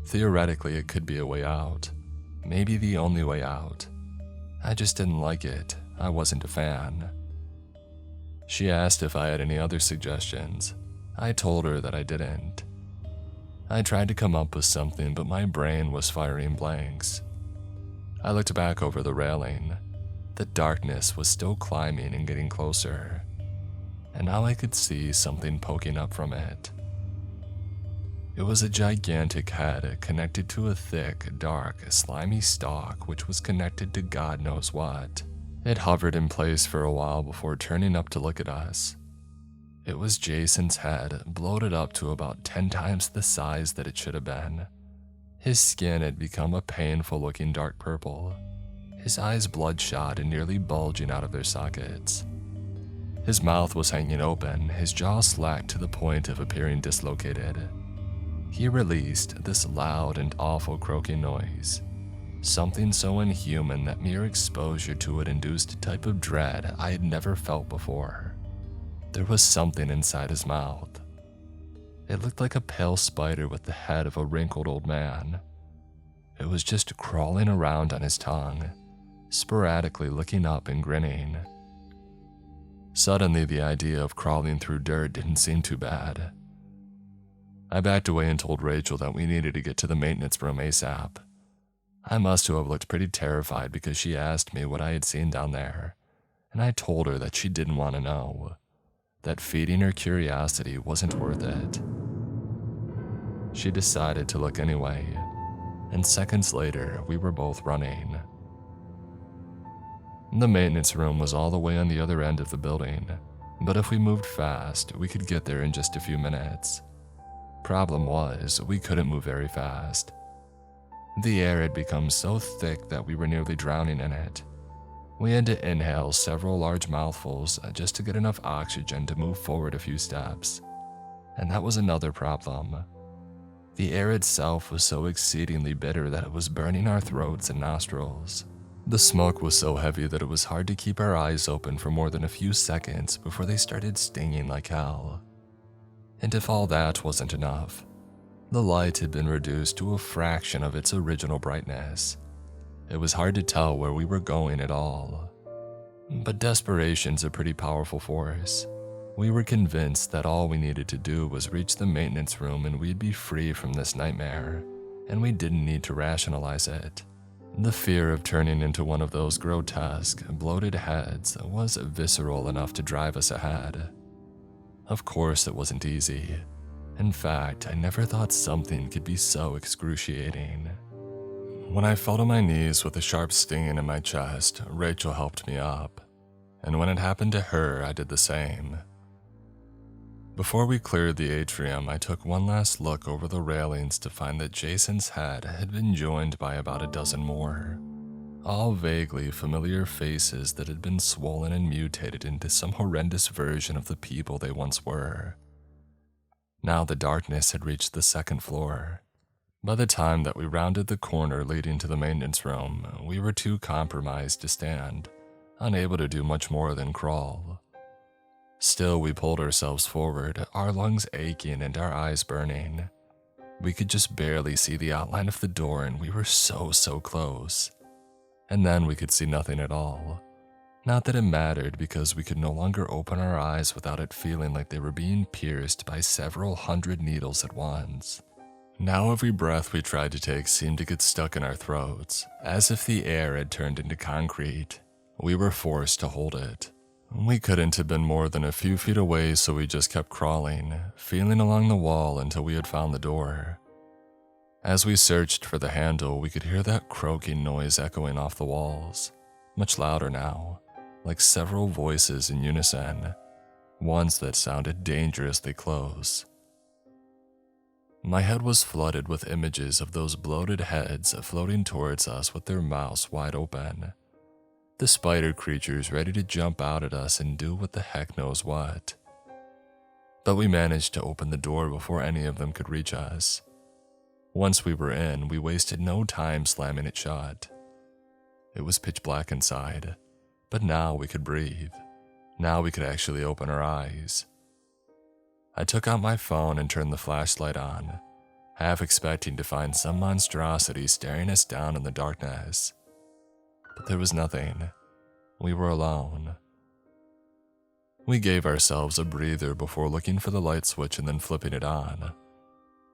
Theoretically, it could be a way out, maybe the only way out. I just didn't like it. I wasn't a fan. She asked if I had any other suggestions. I told her that I didn't. I tried to come up with something, but my brain was firing blanks. I looked back over the railing. The darkness was still climbing and getting closer, and now I could see something poking up from it. It was a gigantic head connected to a thick, dark, slimy stalk which was connected to God knows what. It hovered in place for a while before turning up to look at us. It was Jason's head, bloated up to about 10 times the size that it should have been. His skin had become a painful-looking dark purple, his eyes bloodshot and nearly bulging out of their sockets. His mouth was hanging open, his jaw slack to the point of appearing dislocated. He released this loud and awful croaking noise, something so inhuman that mere exposure to it induced a type of dread I had never felt before. There was something inside his mouth. It looked like a pale spider with the head of a wrinkled old man. It was just crawling around on his tongue, sporadically looking up and grinning. Suddenly, the idea of crawling through dirt didn't seem too bad. I backed away and told Rachel that we needed to get to the maintenance room ASAP. I must have looked pretty terrified because she asked me what I had seen down there, and I told her that she didn't want to know, that feeding her curiosity wasn't worth it. She decided to look anyway, and seconds later, we were both running. The maintenance room was all the way on the other end of the building, but if we moved fast, we could get there in just a few minutes. Problem was, we couldn't move very fast. The air had become so thick that we were nearly drowning in it. We had to inhale several large mouthfuls just to get enough oxygen to move forward a few steps. And that was another problem. The air itself was so exceedingly bitter that it was burning our throats and nostrils. The smoke was so heavy that it was hard to keep our eyes open for more than a few seconds before they started stinging like hell. And if all that wasn't enough, the light had been reduced to a fraction of its original brightness. It was hard to tell where we were going at all. But desperation's a pretty powerful force. We were convinced that all we needed to do was reach the maintenance room and we'd be free from this nightmare, and we didn't need to rationalize it. The fear of turning into one of those grotesque, bloated heads was visceral enough to drive us ahead. Of course, it wasn't easy. In fact, I never thought something could be so excruciating. When I fell to my knees with a sharp stinging in my chest, Rachel helped me up. And when it happened to her, I did the same. Before we cleared the atrium, I took one last look over the railings to find that Jason's head had been joined by about a dozen more. All vaguely familiar faces that had been swollen and mutated into some horrendous version of the people they once were. Now the darkness had reached the second floor. By the time that we rounded the corner leading to the maintenance room, we were too compromised to stand, unable to do much more than crawl. Still, we pulled ourselves forward, our lungs aching and our eyes burning. We could just barely see the outline of the door and we were so close. And then we could see nothing at all. Not that it mattered because we could no longer open our eyes without it feeling like they were being pierced by several hundred needles at once. Now every breath we tried to take seemed to get stuck in our throats, as if the air had turned into concrete. We were forced to hold it. We couldn't have been more than a few feet away, so we just kept crawling, feeling along the wall until we had found the door. As we searched for the handle, we could hear that croaking noise echoing off the walls, much louder now, like several voices in unison, ones that sounded dangerously close. My head was flooded with images of those bloated heads floating towards us with their mouths wide open. The spider creatures ready to jump out at us and do what the heck knows what. But we managed to open the door before any of them could reach us. Once we were in, we wasted no time slamming it shut. It was pitch black inside. But now we could breathe. Now we could actually open our eyes. I took out my phone and turned the flashlight on, half expecting to find some monstrosity staring us down in the darkness. But there was nothing. We were alone. We gave ourselves a breather before looking for the light switch and then flipping it on.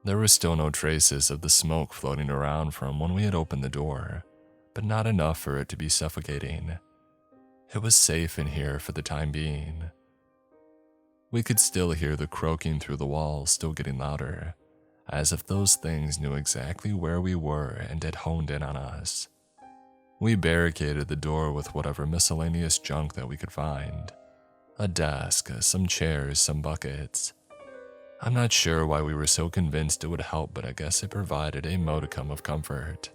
There were still no traces of the smoke floating around from when we had opened the door, but not enough for it to be suffocating. It was safe in here for the time being. We could still hear the croaking through the walls still getting louder, as if those things knew exactly where we were and had honed in on us. We barricaded the door with whatever miscellaneous junk that we could find. A desk, some chairs, some buckets. I'm not sure why we were so convinced it would help, but I guess it provided a modicum of comfort.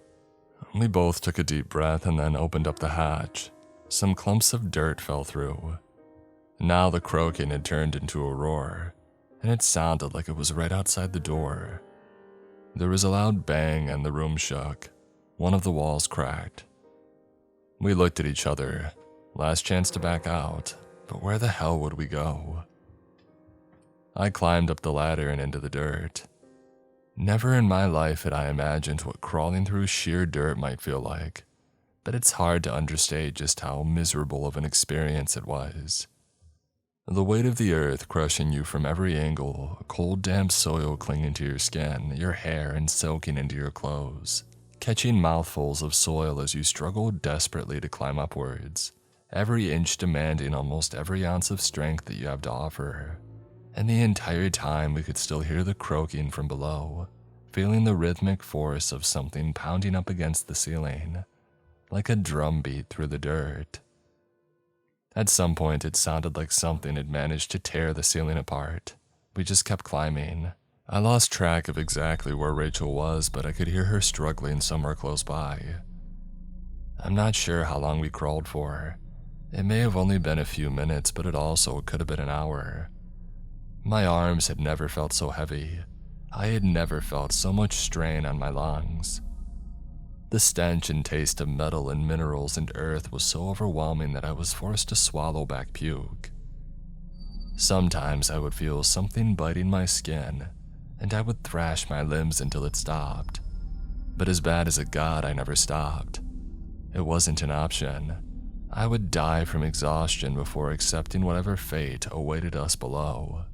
We both took a deep breath and then opened up the hatch. Some clumps of dirt fell through. Now the croaking had turned into a roar, and it sounded like it was right outside the door. There was a loud bang and the room shook. One of the walls cracked. We looked at each other. Last chance to back out, but where the hell would we go? I climbed up the ladder and into the dirt. Never in my life had I imagined what crawling through sheer dirt might feel like, but it's hard to understate just how miserable of an experience it was. The weight of the earth crushing you from every angle, cold damp soil clinging to your skin, your hair, and soaking into your clothes, catching mouthfuls of soil as you struggled desperately to climb upwards, every inch demanding almost every ounce of strength that you have to offer. And the entire time we could still hear the croaking from below, feeling the rhythmic force of something pounding up against the ceiling, like a drum beat through the dirt. At some point it sounded like something had managed to tear the ceiling apart. We just kept climbing. I lost track of exactly where Rachel was, but I could hear her struggling somewhere close by. I'm not sure how long we crawled for. It may have only been a few minutes, but it also could have been an hour. My arms had never felt so heavy. I had never felt so much strain on my lungs. The stench and taste of metal and minerals and earth was so overwhelming that I was forced to swallow back puke. Sometimes I would feel something biting my skin, and I would thrash my limbs until it stopped. But as bad as it got, I never stopped. It wasn't an option. I would die from exhaustion before accepting whatever fate awaited us below.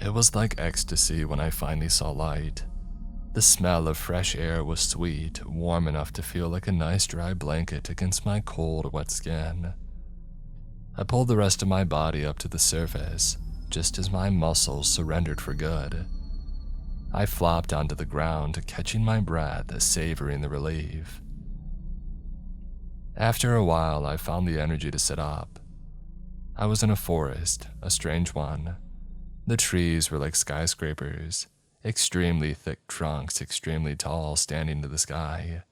It was like ecstasy when I finally saw light. The smell of fresh air was sweet, warm enough to feel like a nice dry blanket against my cold, wet skin. I pulled the rest of my body up to the surface, just as my muscles surrendered for good. I flopped onto the ground, catching my breath, savoring the relief. After a while, I found the energy to sit up. I was in a forest, a strange one. The trees were like skyscrapers, extremely thick trunks, extremely tall, standing to the sky.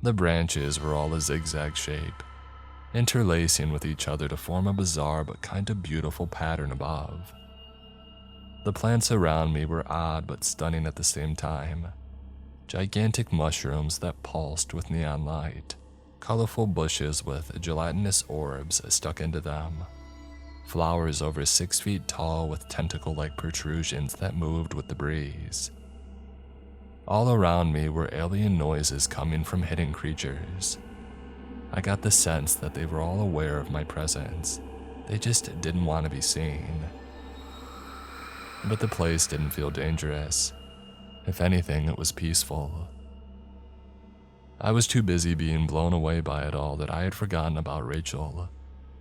The branches were all a zigzag shape, interlacing with each other to form a bizarre but kind of beautiful pattern above. The plants around me were odd but stunning at the same time. Gigantic mushrooms that pulsed with neon light, colorful bushes with gelatinous orbs stuck into them, flowers over 6 feet tall with tentacle-like protrusions that moved with the breeze. All around me were alien noises coming from hidden creatures. I got the sense that they were all aware of my presence. They just didn't want to be seen. But the place didn't feel dangerous. If anything, it was peaceful. I was too busy being blown away by it all that I had forgotten about Rachel.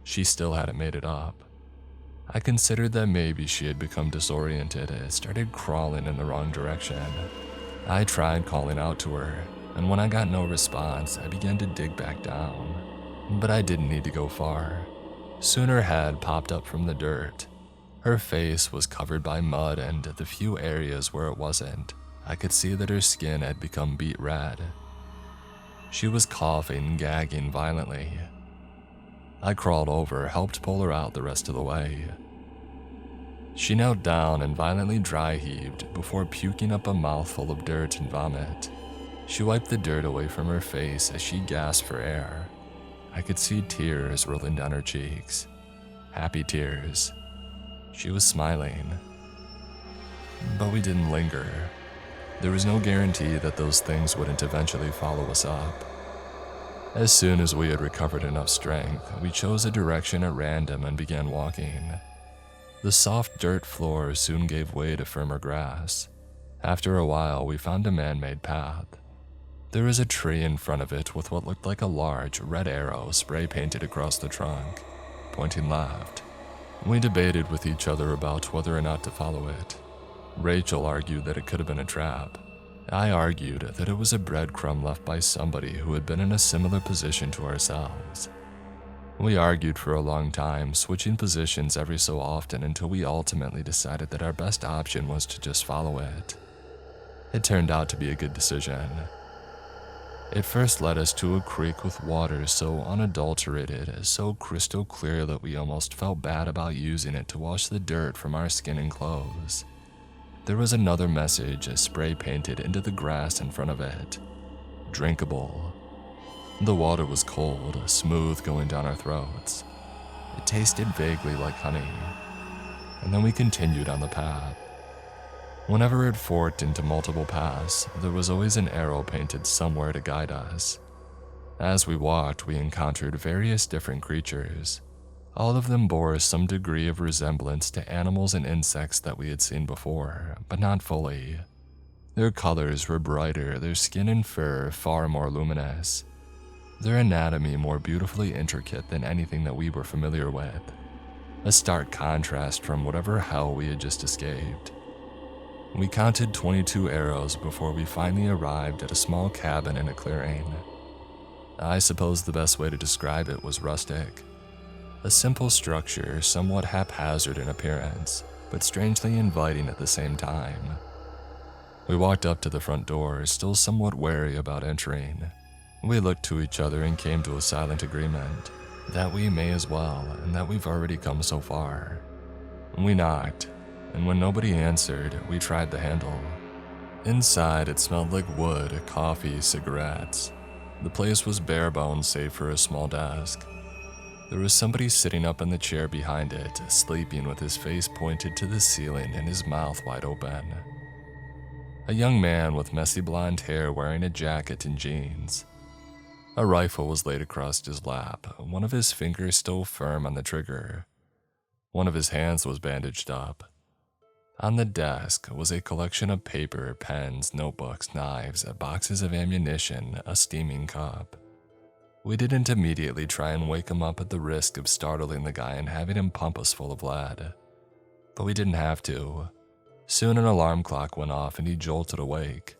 She still hadn't made it up. I considered that maybe she had become disoriented and started crawling in the wrong direction. I tried calling out to her, and when I got no response, I began to dig back down. But I didn't need to go far. Soon her head popped up from the dirt. Her face was covered by mud, and the few areas where it wasn't, I could see that her skin had become beet red. She was coughing, gagging violently. I crawled over, helped pull her out the rest of the way. She knelt down and violently dry heaved before puking up a mouthful of dirt and vomit. She wiped the dirt away from her face as she gasped for air. I could see tears rolling down her cheeks. Happy tears. She was smiling. But we didn't linger. There was no guarantee that those things wouldn't eventually follow us up. As soon as we had recovered enough strength, we chose a direction at random and began walking. The soft dirt floor soon gave way to firmer grass. After a while, we found a man-made path. There was a tree in front of it with what looked like a large red arrow spray-painted across the trunk, pointing left. We debated with each other about whether or not to follow it. Rachel argued that it could have been a trap. I argued that it was a breadcrumb left by somebody who had been in a similar position to ourselves. We argued for a long time, switching positions every so often until we ultimately decided that our best option was to just follow it. It turned out to be a good decision. It first led us to a creek with water so unadulterated, so crystal clear that we almost felt bad about using it to wash the dirt from our skin and clothes. There was another message spray painted into the grass in front of it. Drinkable. The water was cold, smooth going down our throats. It tasted vaguely like honey. And then we continued on the path. Whenever it forked into multiple paths, there was always an arrow painted somewhere to guide us. As we walked, we encountered various different creatures. All of them bore some degree of resemblance to animals and insects that we had seen before, but not fully. Their colors were brighter, their skin and fur far more luminous. Their anatomy more beautifully intricate than anything that we were familiar with. A stark contrast from whatever hell we had just escaped. We counted 22 arrows before we finally arrived at a small cabin in a clearing. I suppose the best way to describe it was rustic. A simple structure, somewhat haphazard in appearance, but strangely inviting at the same time. We walked up to the front door, still somewhat wary about entering. We looked to each other and came to a silent agreement that we may as well, and that we've already come so far. We knocked, and when nobody answered, we tried the handle. Inside, it smelled like wood, coffee, cigarettes. The place was bare bones save for a small desk. There was somebody sitting up in the chair behind it, sleeping with his face pointed to the ceiling and his mouth wide open. A young man with messy blonde hair wearing a jacket and jeans. A rifle was laid across his lap, one of his fingers still firm on the trigger. One of his hands was bandaged up. On the desk was a collection of paper, pens, notebooks, knives, boxes of ammunition, a steaming cup. We didn't immediately try and wake him up at the risk of startling the guy and having him pump us full of lead. But we didn't have to. Soon an alarm clock went off and he jolted awake.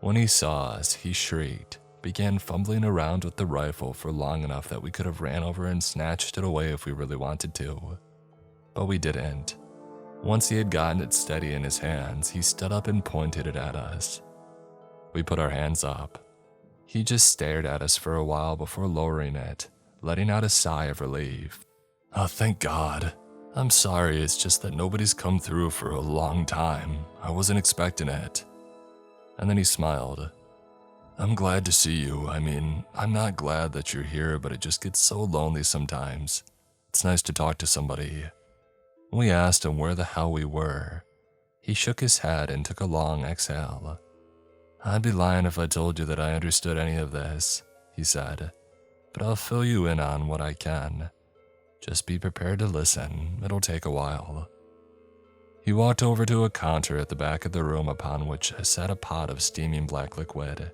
When he saw us, he shrieked, began fumbling around with the rifle for long enough that we could have ran over and snatched it away if we really wanted to. But we didn't. Once he had gotten it steady in his hands, he stood up and pointed it at us. We put our hands up. He just stared at us for a while before lowering it, letting out a sigh of relief. "Oh, thank God. I'm sorry, it's just that nobody's come through for a long time. I wasn't expecting it." And then he smiled. "I'm glad to see you. I mean, I'm not glad that you're here, but it just gets so lonely sometimes. It's nice to talk to somebody." We asked him where the hell we were. He shook his head and took a long exhale. "I'd be lying if I told you that I understood any of this," he said, "but I'll fill you in on what I can. Just be prepared to listen. It'll take a while." He walked over to a counter at the back of the room upon which sat a pot of steaming black liquid.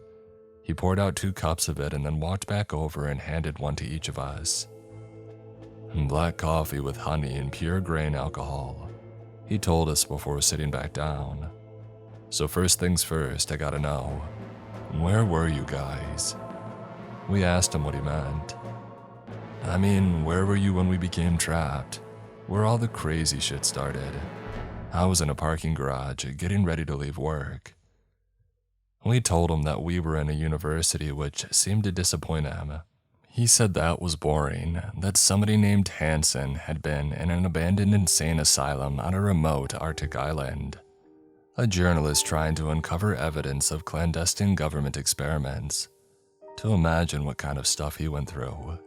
He poured out 2 cups of it and then walked back over and handed one to each of us. "Black coffee with honey and pure grain alcohol," he told us before sitting back down. "So first things first, I gotta know, where were you guys?" We asked him what he meant. "I mean, where were you when we became trapped? Where all the crazy shit started?" "I was in a parking garage, getting ready to leave work." We told him that we were in a university, which seemed to disappoint him. He said that was boring, that somebody named Hansen had been in an abandoned insane asylum on a remote Arctic island. A journalist trying to uncover evidence of clandestine government experiments. To imagine what kind of stuff he went through.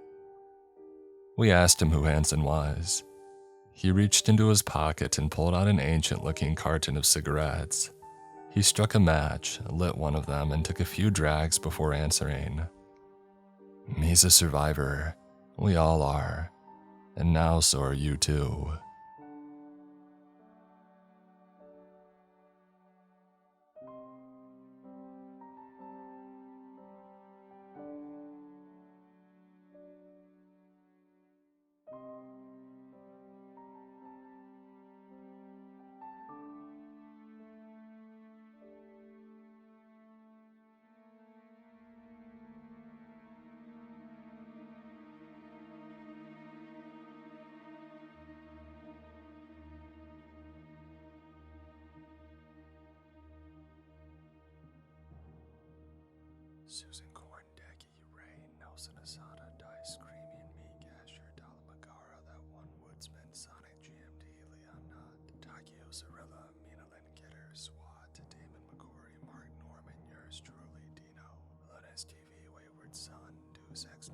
We asked him who Hansen was. He reached into his pocket and pulled out an ancient-looking carton of cigarettes. He struck a match, lit one of them, and took a few drags before answering. "He's a survivor. We all are. And now so are you too." Susan Corn, Decky, Ray, Nelson Asada, Dice, Creamy, and me, Gasher, Dalamagara, That One Woodsman, Sonic, GMD, Leon Knott, Takio Zarilla, Mina Lynn Kidder, SWAT, Damon McCory, Mark Norman, yours truly, Dino, Lunas TV, Wayward Son, Deuce X